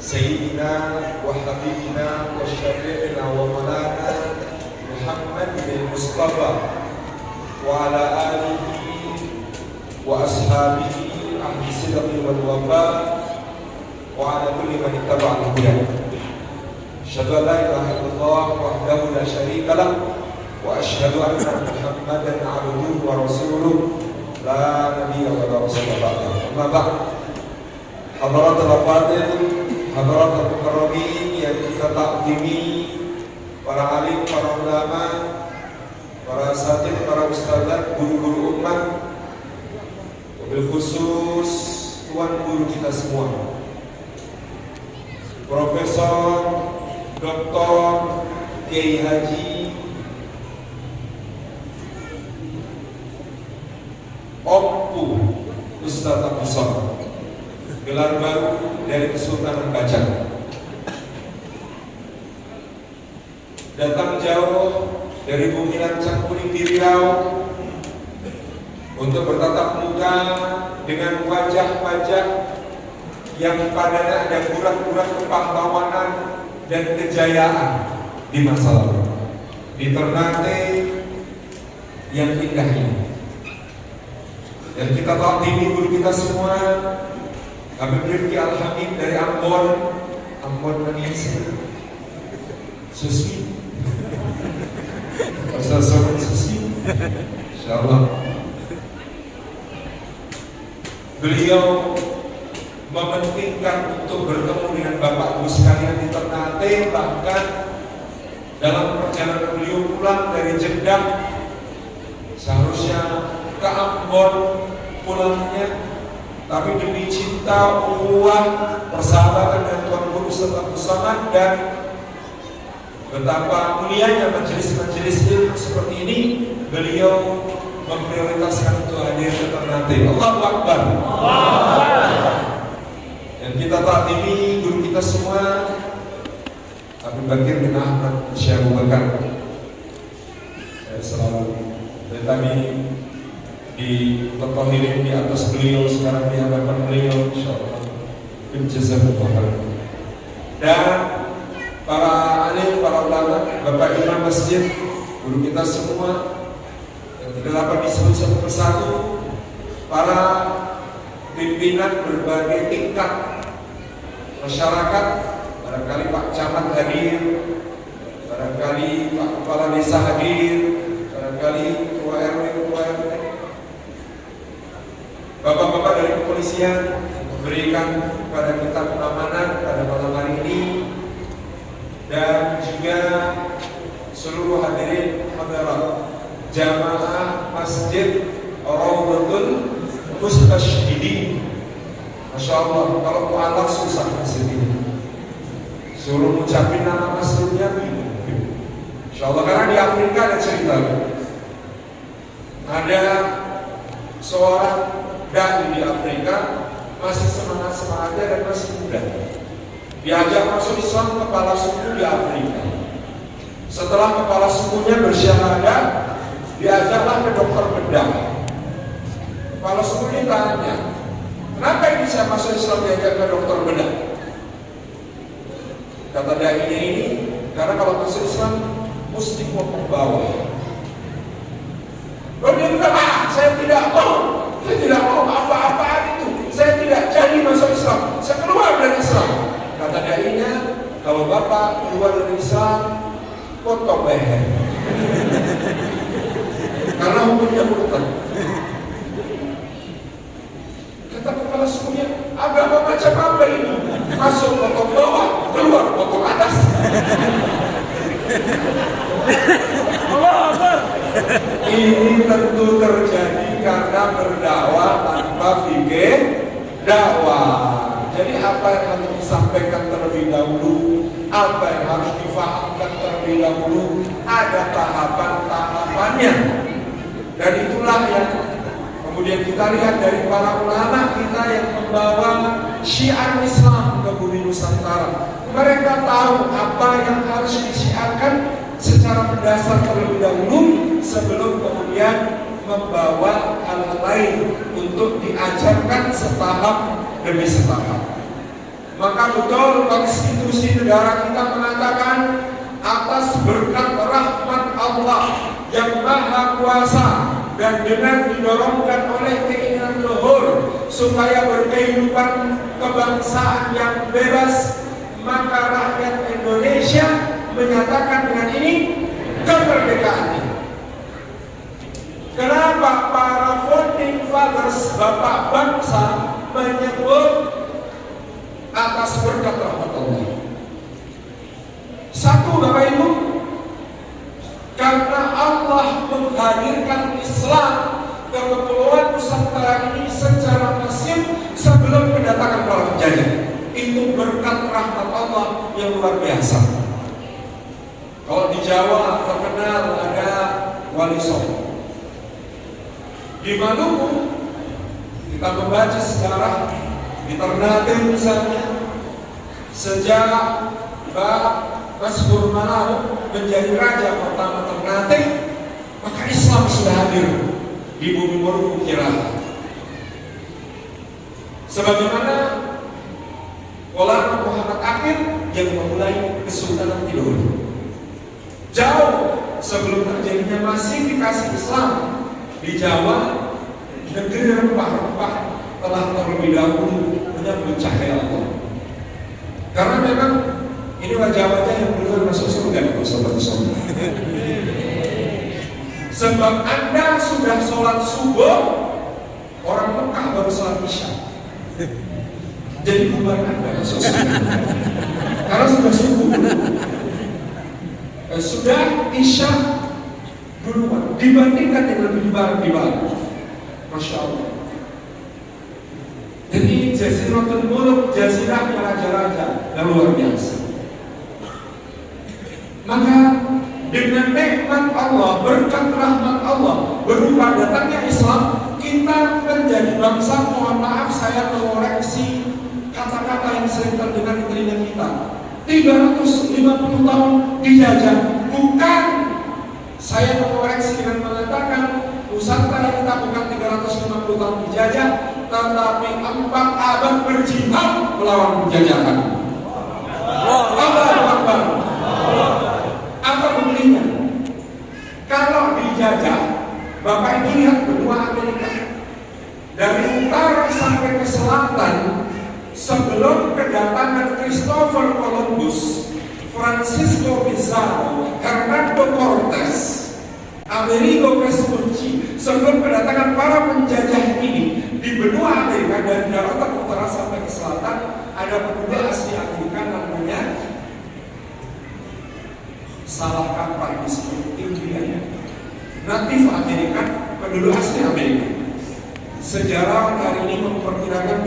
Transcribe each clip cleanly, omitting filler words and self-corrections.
سيدنا وحبيبنا وشفيعنا ومولانا محمد المصطفى وعلى آله وأصحابه أهل الصدق والوفاء وعلى كل من اتبع الهدى. أشهد أن لا إله إلا الله وحده لا شريك له وأشهد أن محمدا عبده ورسوله لا نبي ولا رسول بعده. أما بعد، حضرات الأفاضل، حضرات المكرمين yang kita takdimi, para alim, para ulama, para asatidz, para ustadzat, guru-guru umat, wabil khusus tuan guru kita semua, Profesor Dr. Kiai Haji Ompu Ustadz Abdus Somad, gelar baru dari Kesultanan Bajang, datang jauh dari bumi Lancang Kuning di Riau untuk bertatap muka dengan wajah-wajah yang padanya ada gurat-gurat kepahlawanan dan kejayaan di masa lalu di Ternate yang indah ini. Dan kita takdimi guru kita semua, Habib Rifki Al-Hamid dari Ambon Malaysia, Susi, Ustaz Somad Susi, insyaallah. Beliau mementingkan untuk bertemu dengan Bapak Ibu sekalian di Ternate, bahkan dalam perjalanan beliau pulang dari Jeddah, seharusnya ke Ambon pulangnya, tapi demi cinta, ukhuwah, persahabatan dengan Tuan Guru Ustaz Abdus Somad dan betapa mulianya majelis-majelis ilmu seperti ini, beliau memprioritaskan untuk hadir ke Ternate. Allahu Akbar. Dan kita takdimi guru kita semua, Habib Bakir bin Ahmad Syekh Abu Bakar. Saya selalu dari tadi di tertohirin di atas beliau, sekarang di hadapan beliau, insyaallah. Jazakumullah. Dan para alim, para ulama, bapak imam masjid, guru kita semua yang tidak dapat disebut satu persatu, para pimpinan berbagai tingkat masyarakat, barangkali Pak Camat hadir, barangkali Pak Kepala Desa hadir, barangkali Ketua RW, Ketua RT, bapak-bapak dari kepolisian memberikan kepada kita pengamanan pada malam hari ini, dan juga seluruh hadirin hadirat jamaah Masjid Rawdatul Mustashhidin. Masya Allah, kalau mu'alaf susah masjid ini, suruh ngucapin nama masjidnya Insya Allah. Karena di Afrika ada cerita, ada seorang dai di Afrika, masih semangat-semangatnya dan masih muda, diajak masuk Islam kepala suku di Afrika. Setelah kepala sukunya bersyahadat, diajaklah ke dokter bedah. Kepala sukunya tanya, kenapa ini saya masuk Islam diajak ke dokter bedah? Kata dai ini, karena kalau masuk Islam mesti mau membawa. Lalu dia bilang, saya tidak mau apa-apaan itu, saya tidak jadi masuk Islam, saya keluar dari Islam. Kata dai-nya, kalau bapak keluar dari Islam, potong leher, karena hukumnya murtad. Kata kepala sukunya, agama macam apa ini? Masuk potong bawah, keluar potong atas. Ini tentu terjadi karena berdakwah tanpa fikih dakwah. Jadi apa yang harus disampaikan terlebih dahulu, apa yang harus difahamkan terlebih dahulu, ada tahapan-tahapannya. Dan itulah yang kemudian kita lihat dari para ulama kita yang membawa syiar Islam ke bumi Nusantara. Mereka tahu apa yang harus disiarkan secara mendasar terlebih dahulu sebelum kemudian membawa hal lain untuk diajarkan setahap demi setahap. Maka betul konstitusi negara kita mengatakan atas berkat rahmat Allah yang maha kuasa dan dengan didorongkan oleh keinginan luhur supaya berkehidupan kebangsaan yang bebas, maka rakyat Indonesia menyatakan dengan ini kemerdekaan. Kenapa para founding fathers, bapak bangsa, menyebut atas berkat rahmat Allah? Satu, Bapak Ibu, karena Allah menghadirkan Islam ke Kepulauan Nusantara ini secara masif sebelum kedatangan para penjajah. Itu berkat rahmat Allah yang luar biasa. Kalau di Jawa terkenal ada Wali Songo. Di Maluku kita membaca sejarah di Ternate misalnya, sejak Mas Burmanau menjadi raja pertama Ternate, maka Islam sudah hadir di bumi Maluku Kira. Sebagaimana Maulana Muhammad Akhir yang memulai Kesultanan Tidore. Jauh sebelum terjadinya masifikasi Islam di Jawa, negeri rempah-rempah telah terlebih dahulu menyambut cahaya Allah. Karena memang ini wajah-wajah yang duluan masuk surga, sobat-sobat. Sebab Anda sudah sholat subuh, orang Mekah baru sholat isya. Jadi bukan Anda masuk surga, karena sudah subuh, sudah isya duluan dibandingkan yang lebih barat di barat. Masya Allah. Jadi Jaziratul Muluk, jazirahnya raja-raja yang luar biasa. Maka dengan nikmat Allah, berkat rahmat Allah berupa datangnya Islam, kita menjadi bangsa, mohon maaf saya mengoreksi kata-kata yang sering terdengar di telinga kita. 350 tahun dijajah, bukan. Saya mengoreksi dengan mengatakan Nusantara kita bukan 350 tahun dijajah, tetapi 4 abad berjihad melawan penjajahan. Allahu Akbar. Apa buktinya? Kalau dijajah, Bapak Ibu lihat benua Amerika dari utara sampai ke selatan. Sebelum kedatangan Christopher Columbus, Francisco Pizarro, Hernando Cortés, Amerigo Vespucci, sebelum kedatangan para penjajah ini di benua Amerika dari daratan utara sampai ke selatan, ada pemuda asli Amerika namanya salah kaprah disebut Indian, natif Amerika, penduduk asli Amerika. Sejarawan hari ini memperkirakan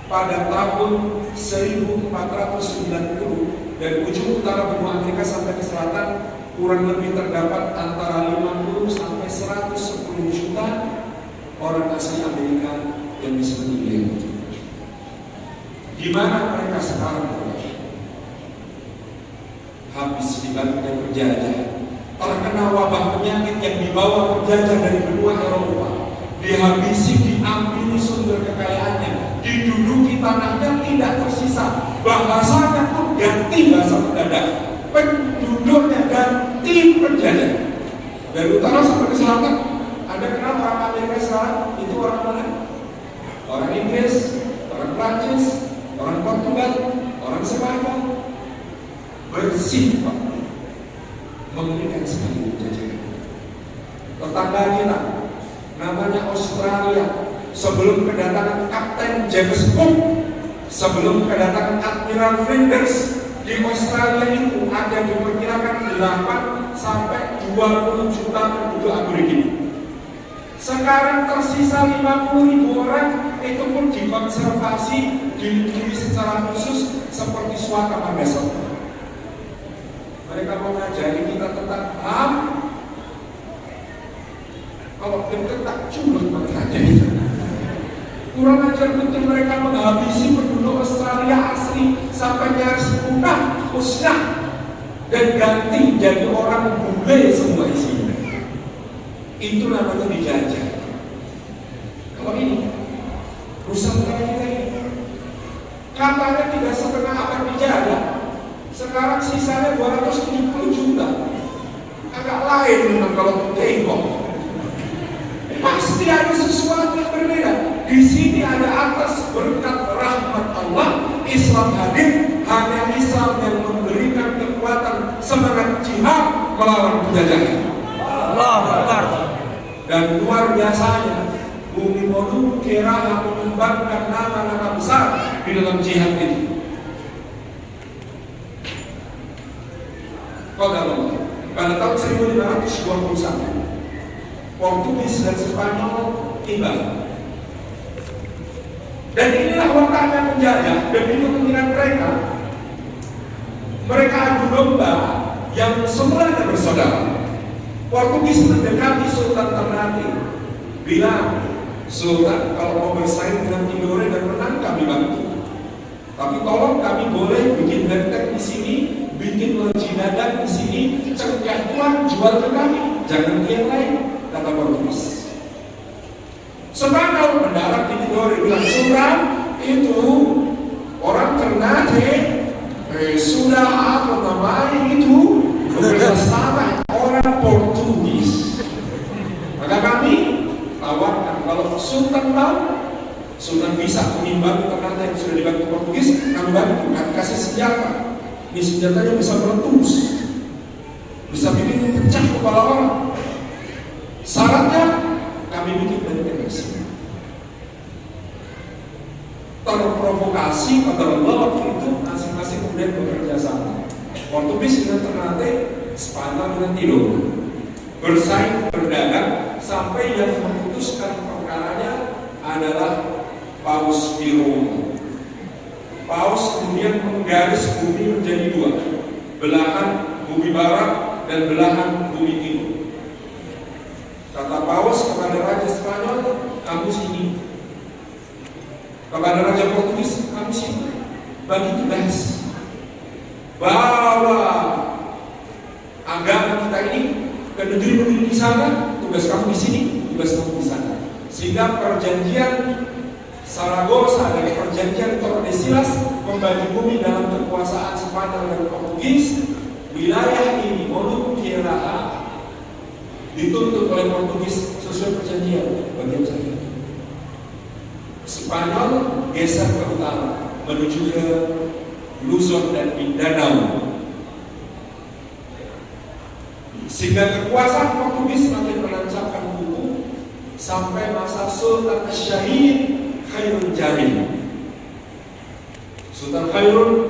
pada tahun 1490 dari ujung utara benua Amerika sampai ke selatan kurang lebih terdapat antara 50 sampai 110 juta orang asli Amerika yang disebut Indian. Di mana mereka sekarang berada? Habis dibantunya penjajah, terkena wabah penyakit yang dibawa penjajah dari benua Eropa, dihabisi, diambil sumber kekayaannya, diduduki tanahnya tidak tersisa, bahasanya pun ganti bahasa pendadak, penduduknya ganti penjajah. Dari utara sampai ke selatan, Anda kenal orang Amerika sekarang itu orang mana? Orang Inggris, orang Prancis, orang Portugal, orang Spanyol. Bersih Pak, mengerikan sekali penjajah. Tetangga kita namanya Australia, sebelum kedatangan Kapten James Cook, sebelum kedatangan Admiral Flinders, di Australia itu ada diperkirakan 8 sampai 20 juta penduduk aborigin. Sekarang tersisa 50.000 orang, itu pun dikonservasi, dilindungi secara khusus seperti suaka Manggason. Mereka mau ngajari kita tentang HAM. Kalau kita tak culun makanya kurang ajar betul, mereka menghabisi penduduk Australia asli sampai nyaris punah, musnah, dan ganti jadi orang bule semua isinya. Itu namanya dijajah. Kalau ini Nusantara kita ini Katanya 3,5 abad dijajah. Sekarang sisanya 270 juta. Agak lain memang kalau tengok. Pasti ada sesuatu yang berbeda. Di sini ada atas berkat rahmat Allah, Islam hadir. Hanya Islam yang memberikan kekuatan semangat jihad melawan penjajahan. Allahu Akbar. Dan luar biasanya, Bumi Moluku Kiraha mengembangkan nama-nama besar di dalam jihad ini. Kalau pada tahun 1521, Portugis dan Spanyol tiba. Dan inilah waktunya menjajah demi kepentingan mereka. Mereka adu domba yang semuanya bersaudara. Portugis mendekati Sultan Ternate, bilang, Sultan, kalau mau bersaing dengan Tidore dan menang kami bantu. Tapi tolong kami boleh bikin benteng di sini, bikin loji dagang di sini, cengkeh tuan jual ke kami, jangan ke yang lain, kata Portugis. Spanyol mendarat di Tidore, bilang, Sultan, itu orang Ternate sudah apa namanya itu bersama orang Portugis. Maka kami tawarkan, kalau Sultan mau, Sultan bisa mengimbangi Ternate yang sudah dibantu Portugis, kami bantu, kami kasih senjata. Ini senjatanya bisa meletus, bisa bikin pecah kepala orang. Syaratnya kami bikin benteng di sini. Terprovokasi pada Allah waktu itu masing-masing kemudian bekerja sama. Portugis dengan Ternate, Spanyol dengan Tidore, bersaing berdagang sampai yang memutuskan perkaranya adalah Paus di Roma. Paus kemudian menggaris bumi menjadi dua, belahan bumi barat dan belahan bumi timur. Kata Paus kepada Raja Spanyol, kamu sini. Kepada Raja Portugis, kamu sini. Bagi tugas, bawa agama kita ini ke negeri-negeri di sana. Tugas kamu di sini, tugas kamu di sana. Sehingga perjanjian Saragossa dan perjanjian Tordesillas membagi bumi dalam kekuasaan Spanyol dan Portugis. Wilayah ini, Moluku Kiraha, dituntut oleh Portugis sesuai perjanjian bagian saya. Spanyol geser ke utara menuju ke Luzon dan Mindanao, sehingga kekuasaan Portugis makin menancapkan kuku sampai masa Sultan Syahid Khairul Jamil. Sultan Khairul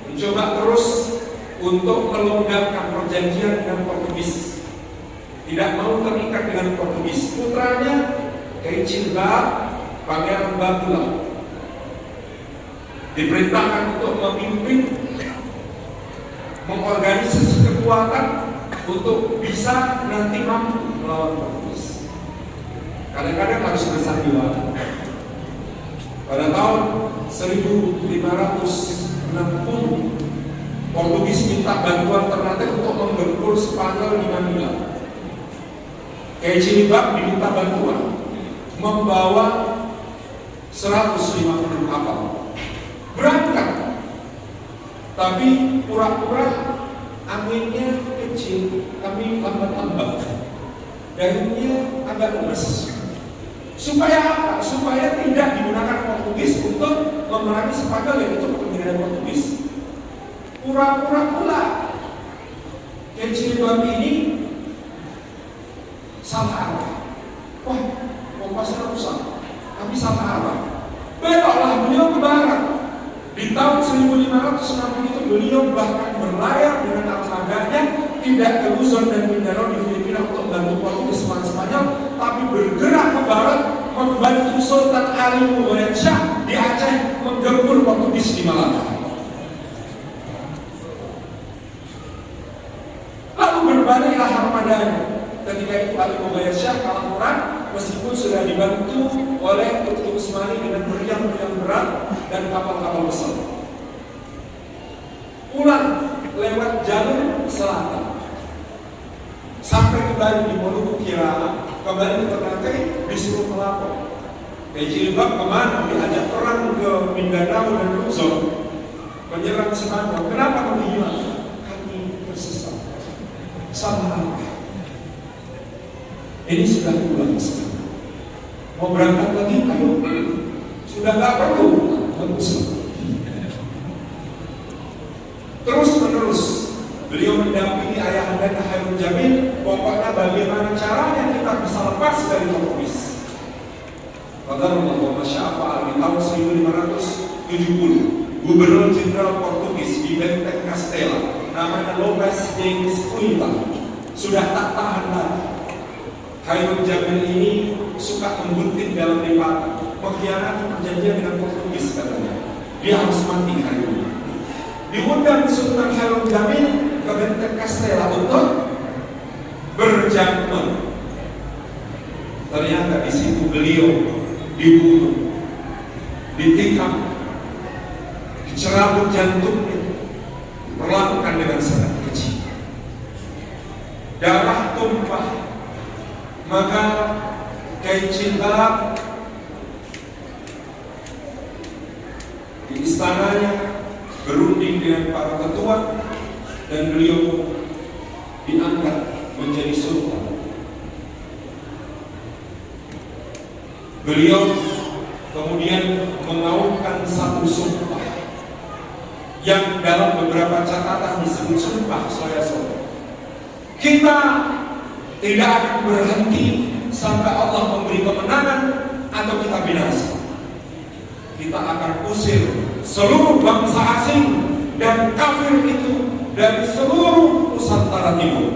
mencoba terus untuk melonggarkan perjanjian dengan Portugis, tidak mau terikat dengan Portugis. Putranya Kiai Cilba, Pangeran Batula, diperintahkan untuk memimpin, mengorganisasi kekuatan untuk bisa nanti mampu melawan Portugis. Kadang-kadang harus bersandiwara. Pada tahun 1560, Portugis minta bantuan Ternate untuk menggempur Spanyol di Manila. Kiai Cilibab diminta bantuan membawa 150 kapal berangkat, tapi pura-pura anginnya kecil, kami lambat-lambat, daunnya agak lemes. Supaya apa? Supaya tidak digunakan Portugis untuk memerangi Spanyol, yang itu kepentingan Portugis. Pura-pura pula Kiai Cilibab ini salah arah. Wah, kompasnya rusak, tapi salah arah. Beloklah beliau ke barat. Di tahun 1560 itu beliau bahkan berlayar dengan armadanya tidak ke Luzon dan Mindanao di Filipina untuk membantu Portugis melawan Spanyol, tapi bergerak ke barat membantu Sultan Ali Muhammad Shah di Aceh menggempur Portugis di Malaka. Lalu berbaliklah armadanya. Ketika itu Ali Muhammad Shah kalah perang, meskipun sudah dibantu oleh Tutki Usmani dengan meriam-meriam berat dan kapal-kapal besar. Pulang lewat jalur selatan sampai kembali di Moluku Kiraha, kembali ke Ternate, disuruh melapor. Jilbab kemana? Diajak perang ke Mindanao dan Luzon, menyerang Spanyol. Kenapa kami hilang? Kami tersesat. Sama apa? Ini sudah pulang sekarang. Mau berangkat lagi? Ayo. Sudah gak perlu. Terus menerus beliau mendampingi ayahanda Khairul Jamil. Pokoknya bagaimana caranya kita bisa lepas dari Portugis. Qadarullah wa masya'afa'al di tahun 1570, Gubernur Jenderal Portugis di Benteng Castella namanya Lopes de Escuita sudah tak tahan lagi. Khairul Jamil ini suka membuntit dalam lipatan, mengkhianati perjanjian dengan Portugis katanya. Dia harus mati hari ini. Diundang Sultan Khairul Jamil ke Benteng Castella untuk berjamuan. Ternyata di situ beliau dibunuh, ditikam, dicerabut jantungnya, diperlakukan dengan sangat kecil. Darah tumpah, maka Kiai Jilbab di istananya berunding dengan para ketua dan beliau diangkat menjadi sultan. Beliau kemudian mengaumkan satu sumpah yang dalam beberapa catatan disebut sumpah soya-soya. Kita tidak akan berhenti sampai Allah memberi kemenangan atau kita binasa. Kita akan usir seluruh bangsa asing dan kafir itu dari seluruh Nusantara Timur.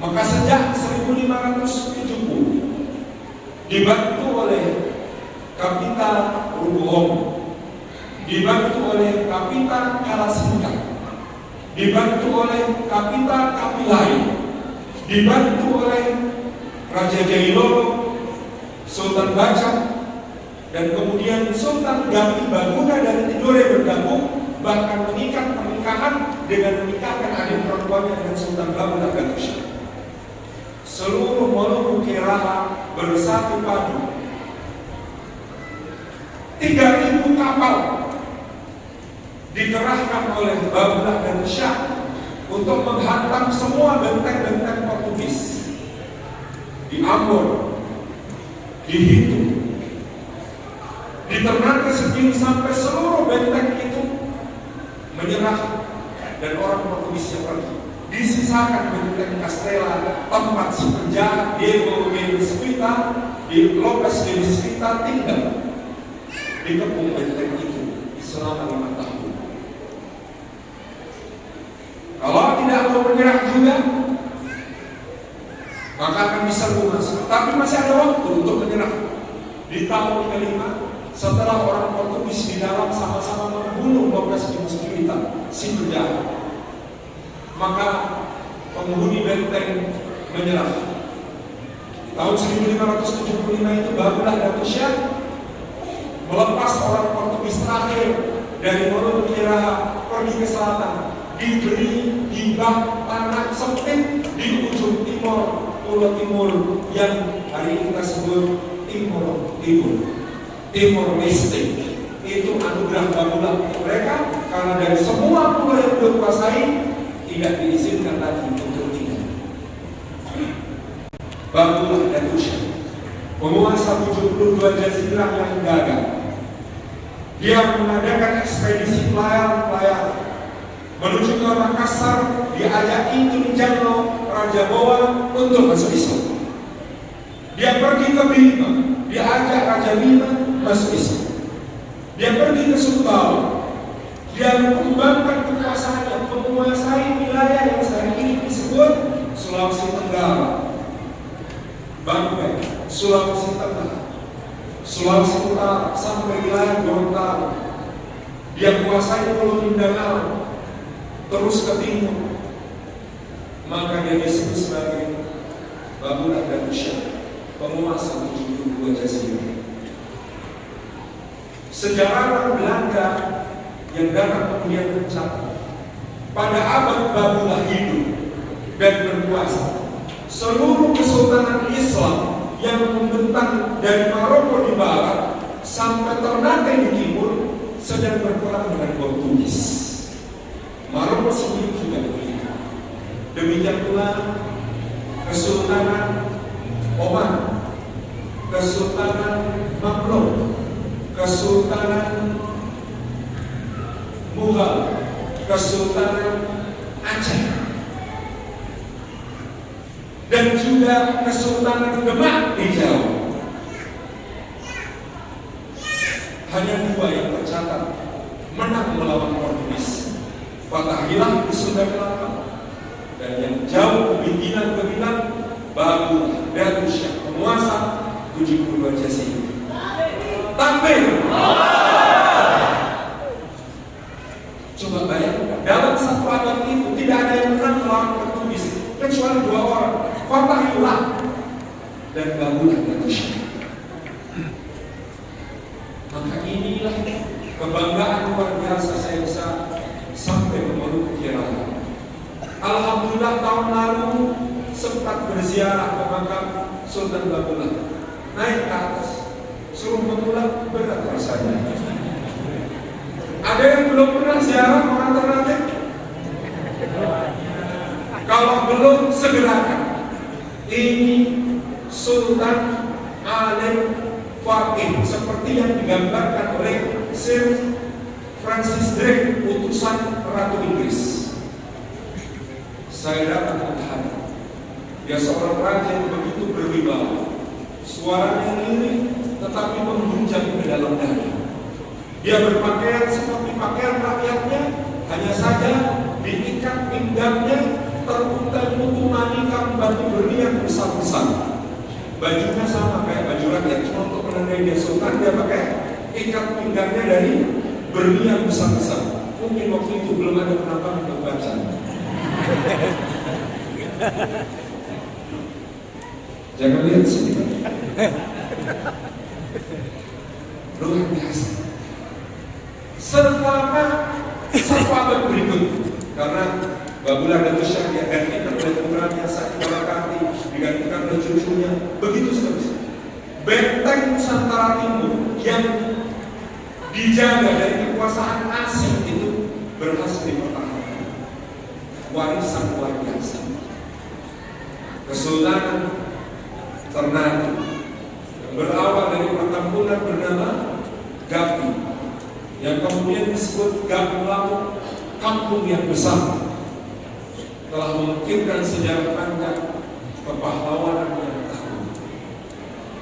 Maka sejak 1570 dibantu oleh Kapita Rubuhong, dibantu oleh Kapita Kalasingka, dibantu oleh Kapita Kapilai, dibantu oleh Raja Jailolo, Sultan Bacan, dan kemudian Sultan Gami Baguna dari Tidore bergabung, bahkan mengikat pernikahan dengan menikahkan adik perempuannya dengan Sultan Baguna Gatusha. Seluruh Moluku Keraha bersatu padu. 3.000 kapal dikerahkan oleh Baguna dan Syah untuk menghantam semua benteng-benteng Portugis di Ambon, di Hitu, di Ternate Segini, sampai seluruh benteng itu menyerah dan orang Portugis yang pergi. Disisakan benteng Castella, tempat si penjahat Diego de Escuita, di Lopes de Escuita tinggal. Dikepung benteng itu selama 5 tahun. Kalau tidak mau menyerah juga, maka akan diserbu masa. Tapi masih ada waktu untuk menyerah. Di tahun kelima, setelah orang Portugis di dalam sama-sama membunuh Lopes de Escuita, si penjahat, maka penghuni benteng menyerah. Tahun 1575 itu barulah Gatusha melepas orang Portugis terakhir dari Moluku Keraha pergi ke selatan, diberi hibah tanah sempit di ujung timur Pulau Timur yang hari ini kita sebut Timur Leste. Itu anugerah Baguna mereka, karena dari semua pulau yang beliau kuasai tidak diizinkan lagi untuk tinggal. Baguna Gatusha, penguasa 72 jazirah yang gagal. Dia mengadakan ekspedisi pelayaran menuju ke Makassar, diajaki Tunjano Raja Boa untuk masuk Islam. Dia pergi ke Bima, diajak Raja Bima masuk Islam. Dia pergi ke Sumbawa, dia mengembangkan kekuasaannya, menguasai wilayah yang sekarang ini disebut Sulawesi Tenggara, Bangka, Sulawesi Tengah, Sulawesi Utara, sampai wilayah Gorontalo. Dia menguasai Pulau Mindanao, terus ke timur. Maka dia disebut sebagai Baguna Gatusha, penguasa 72 jazirah. Sejarawan Belanda yang datang kemudian mencatat, pada abad Baguna hidup dan berkuasa, seluruh kesultanan Islam yang membentang dari Maroko di barat sampai Ternate di timur sedang berperang dengan Portugis. Maroko sendiri juga begitu. Demikian pula Kesultanan Oman, Kesultanan Mamluk, Kesultanan Mughal, Kesultanan Aceh, dan juga Kesultanan Demak di Jawa. Hanya dua yang tercatat menang melawan Portugis, Fatahillah di Sunda Kelapa, dan yang jauh lebih gemilang Babu Datu Syekh penguasa 72 Jazirah. Takbir. Coba bayangkan, dalam satu abad itu tidak ada yang menang melawan Portugis kecuali dua orang, Fatahillah dan Babu Datu Syekh. Maka inilah kebanggaan luar biasa saya bisa sampai memeluk Kirana. Alhamdulillah tahun lalu sempat berziarah ke makam Sultan Babulah. Naik ke atas, suruh mengulang berat rasanya. Ada yang belum pernah ziarah orang Ternate? Kalau belum, segerakan. Ini Sultan Alim Fakih seperti yang digambarkan oleh Sir Francis Drake, utusan Ratu Inggris. Saya dapat melihat dia seorang raja yang begitu berwibawa, suaranya lirih tetapi menghunjam ke dalam dada. Dia berpakaian seperti pakaian rakyatnya, hanya saja diikat pinggangnya teruntai mutu manikam batu berlian besar-besar. Bajunya sama kayak baju rakyat, cuma untuk menandai dia sultan dia pakai ikat pinggangnya dari berlian besar-besar. Mungkin waktu itu belum ada penampakan untuk baca. Jangan lihat sini. Luar biasa. Selama satu abad berikut, karena Babulah Datu Syekh digantikan oleh putranya Sakti Balakati, digantikan oleh cucunya, begitu seterusnya. Benteng Nusantara Timur yang dijaga dari kekuasaan asing itu berhasil dipertahankan. Warisan luar biasa. Kesultanan Ternate yang berawal dari perkampungan bernama Gapi, yang kemudian disebut Gapi Laut, kampung yang besar, telah mengukirkan sejarah panjang kepahlawanan yang agung.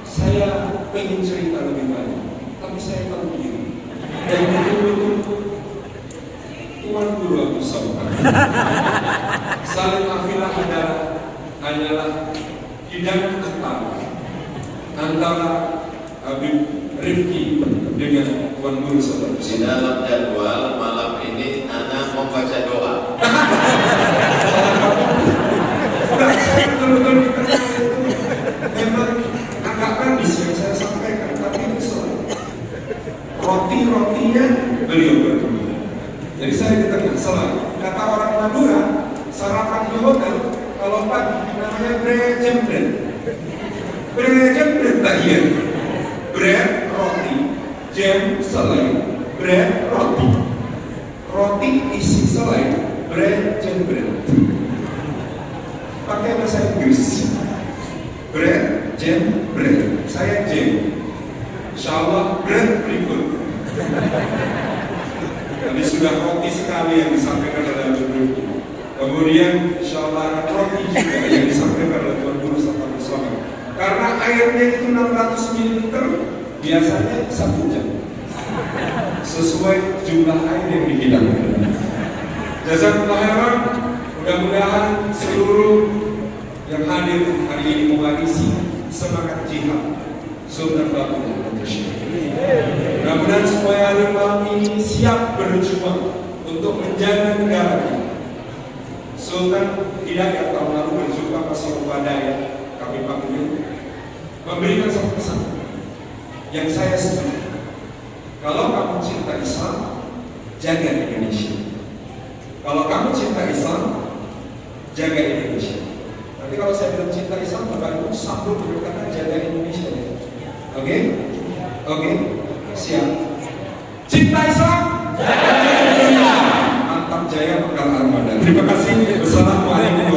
Saya ingin cerita lebih banyak, tapi saya tahu diri. Dan betul-betul Tuan Guru Abdul Somad Salim Afilah hanyalah hidangan antara Habib Rifki dengan Tuan Guru Somad. Di dalam jadwal malam ini Ana mau baca doa. Saya betul-betul memang agak manis yang saya sampaikan, tapi itu soal roti-rotinya beliau berdua. Jadi saya di tengah selalu kata orang Madura, sarapan di hotel kalau pagi namanya brejembret. Brejembret tak iya. Bread roti, jam selai, bread roti, roti isi selai, brejembret. Pakai bahasa Inggris. Bread, jam, bread. Saya jam. Insyaallah bread berikut. Jadi sudah roti sekali yang disampaikan oleh Habib Rifki. Kemudian insyaallah roti juga yang disampaikan oleh Tuan Guru Abdul Somad. Karena airnya itu 600 ml, biasanya 1 jam. Sesuai jumlah air yang dihidangkan. Jazakallahu khairan. Mudah-mudahan seluruh yang hadir hari ini mewarisi semangat jihad Sultan Babulah Datu Syekh. Mudah-mudahan supaya hari malam ini siap berjuang untuk menjaga negara kita. Sultan Hidayat tahun lalu berjumpa Pasir Wadaya, kami panggil, memberikan satu pesan yang saya setuju. Kalau kamu cinta Islam, jaga Indonesia. Kalau kamu cinta Islam, jaga Indonesia. Nanti kalau saya bilang cinta Islam, Bapak Ibu sambung berkata jaga Indonesia. Oke? Oke? Siap. Cinta Islam, jaga Indonesia. Mantap jaya Pekal Armada. Terima kasih. Wassalamualaikum